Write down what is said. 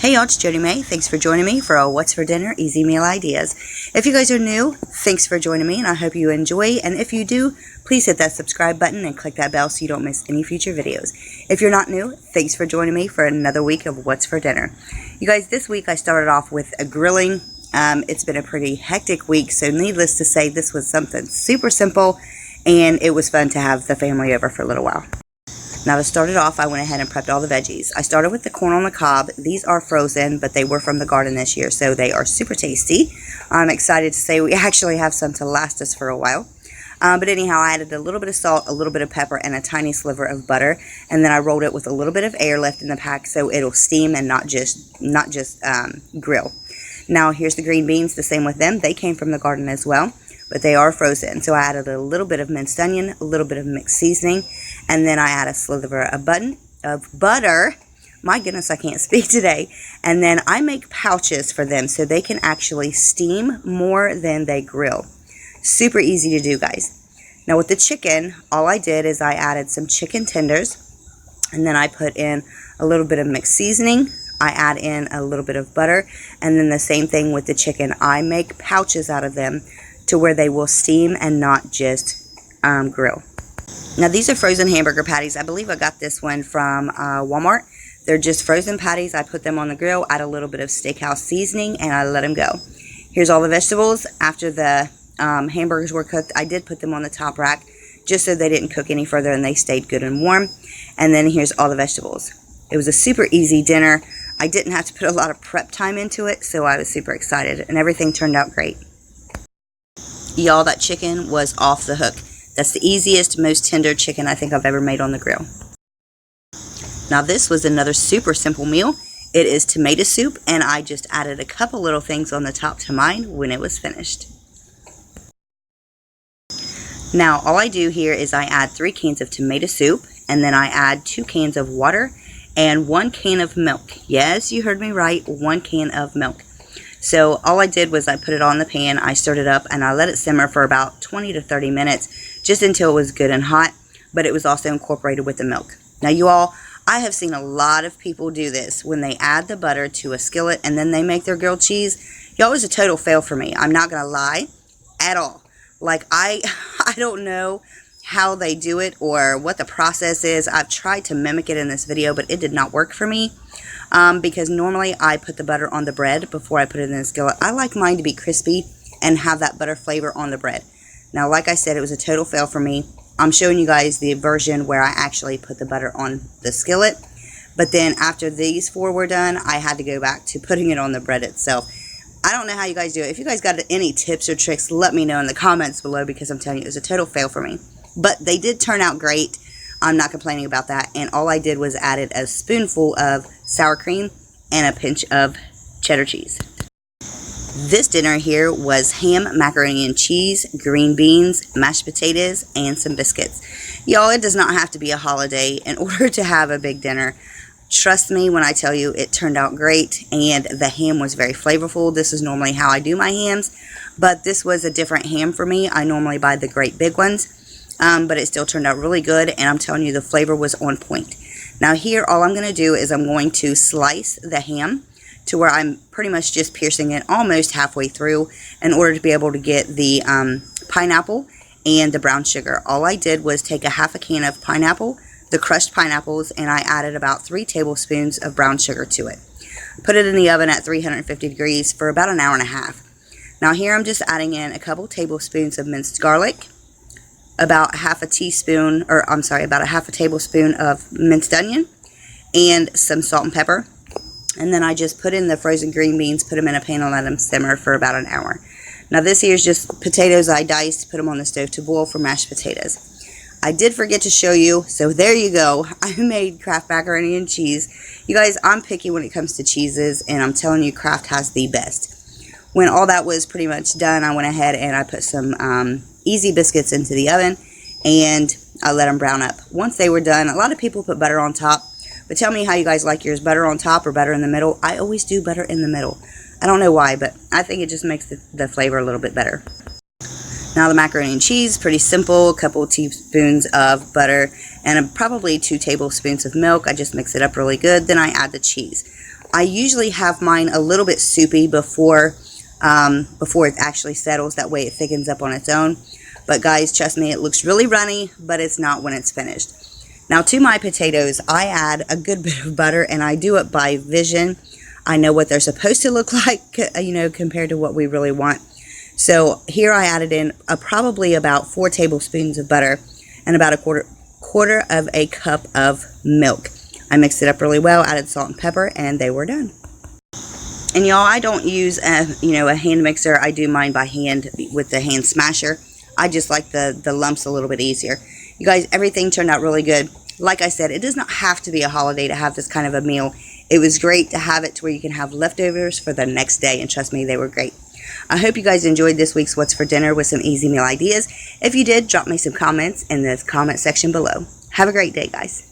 Hey y'all, it's Jody May. Thanks for joining me for a What's for Dinner Easy Meal Ideas. If you guys are new, thanks for joining me and I hope you enjoy. And if you do, please hit that subscribe button and click that bell so you don't miss any future videos. If you're not new, thanks for joining me for another week of What's for Dinner. You guys, this week I started off with a grilling. It's been a pretty hectic week, so needless to say, this was something super simple and it was fun to have the family over for a little while. Now to start it off, I went ahead and prepped all the veggies. I started with the corn on the cob. These are frozen, but they were from the garden this year, so they are super tasty. I'm excited to say we actually have some to last us for a while. But anyhow, I added a little bit of salt, a little bit of pepper, and a tiny sliver of butter, and then I rolled it with a little bit of air left in the pack so it'll steam and not just grill. Now here's the green beans, the same with them. They came from the garden as well, but they are frozen. So I added a little bit of minced onion, a little bit of mixed seasoning, and then I add a sliver of butter. My goodness, I can't speak today. And then I make pouches for them so they can actually steam more than they grill. Super easy to do, guys. Now with the chicken, all I did is I added some chicken tenders, and then I put in a little bit of mixed seasoning. I add in a little bit of butter, and then the same thing with the chicken. I make pouches out of them to where they will steam and not just grill. Now these are frozen hamburger patties. I believe I got this one from Walmart. They're just frozen patties. I put them on the grill, add a little bit of steakhouse seasoning, and I let them go. Here's all the vegetables. After the hamburgers were cooked, I did put them on the top rack just so they didn't cook any further and they stayed good and warm. And then here's all the vegetables. It was a super easy dinner. I didn't have to put a lot of prep time into it, so I was super excited, and everything turned out great. Y'all, that chicken was off the hook. That's the easiest, most tender chicken I think I've ever made on the grill. Now this was another super simple meal. It is tomato soup, and I just added a couple little things on the top to mine when it was finished. Now all I do here is I add 3 cans of tomato soup, and then I add 2 cans of water and 1 can of milk. Yes, you heard me right, 1 can of milk. So all I did was I put it on the pan, I stirred it up, and I let it simmer for about 20 to 30 minutes, just until it was good and hot, but it was also incorporated with the milk. Now you all, I have seen a lot of people do this when they add the butter to a skillet and then they make their grilled cheese. Y'all, it was a total fail for me. I'm not going to lie at all. Like I don't know how they do it or what the process is. I've tried to mimic it in this video, but it did not work for me. Because normally I put the butter on the bread before I put it in the skillet. I like mine to be crispy and have that butter flavor on the bread. Now, like I said, it was a total fail for me. I'm showing you guys the version where I actually put the butter on the skillet. But then after these 4 were done, I had to go back to putting it on the bread itself. I don't know how you guys do it. If you guys got any tips or tricks, let me know in the comments below, because I'm telling you, it was a total fail for me. But they did turn out great. I'm not complaining about that, and all I did was added a spoonful of sour cream and a pinch of cheddar cheese. This dinner here was ham, macaroni and cheese, green beans, mashed potatoes, and some biscuits. Y'all, it does not have to be a holiday in order to have a big dinner. Trust me when I tell you it turned out great, and the ham was very flavorful. This is normally how I do my hams, but this was a different ham for me. I normally buy the great big ones. But it still turned out really good, and I'm telling you, the flavor was on point. Now here, all I'm going to do is I'm going to slice the ham to where I'm pretty much just piercing it almost halfway through in order to be able to get the pineapple and the brown sugar. All I did was take a half a can of pineapple, the crushed pineapples, and I added about 3 tablespoons of brown sugar to it. Put it in the oven at 350 degrees for about an hour and a half. Now here I'm just adding in a couple tablespoons of minced garlic, about half a tablespoon of minced onion, and some salt and pepper. And then I just put in the frozen green beans, put them in a pan, and let them simmer for about an hour. Now this here is just potatoes I diced, put them on the stove to boil for mashed potatoes. I did forget to show you, so there you go. I made Kraft macaroni and cheese. You guys, I'm picky when it comes to cheeses, and I'm telling you, Kraft has the best. When all that was pretty much done, I went ahead and I put some easy biscuits into the oven, and I let them brown up. Once they were done, a lot of people put butter on top, but tell me how you guys like yours, butter on top or butter in the middle. I always do butter in the middle. I don't know why, but I think it just makes the flavor a little bit better. Now the macaroni and cheese, pretty simple, a couple of teaspoons of butter and probably 2 tablespoons of milk. I just mix it up really good, then I add the cheese. I usually have mine a little bit soupy before it actually settles. That way it thickens up on its own. But guys, trust me, it looks really runny, but it's not when it's finished. Now to my potatoes, I add a good bit of butter, and I do it by vision. I know what they're supposed to look like, you know, compared to what we really want. So here I added in probably about 4 tablespoons of butter and about a quarter of a cup of milk. I mixed it up really well, added salt and pepper, and they were done. And y'all, I don't use a hand mixer. I do mine by hand with the hand smasher. I just like the lumps a little bit easier. You guys, everything turned out really good. Like I said, it does not have to be a holiday to have this kind of a meal. It was great to have it to where you can have leftovers for the next day, and trust me, they were great. I hope you guys enjoyed this week's What's for Dinner with some easy meal ideas. If you did, drop me some comments in the comment section below. Have a great day, guys.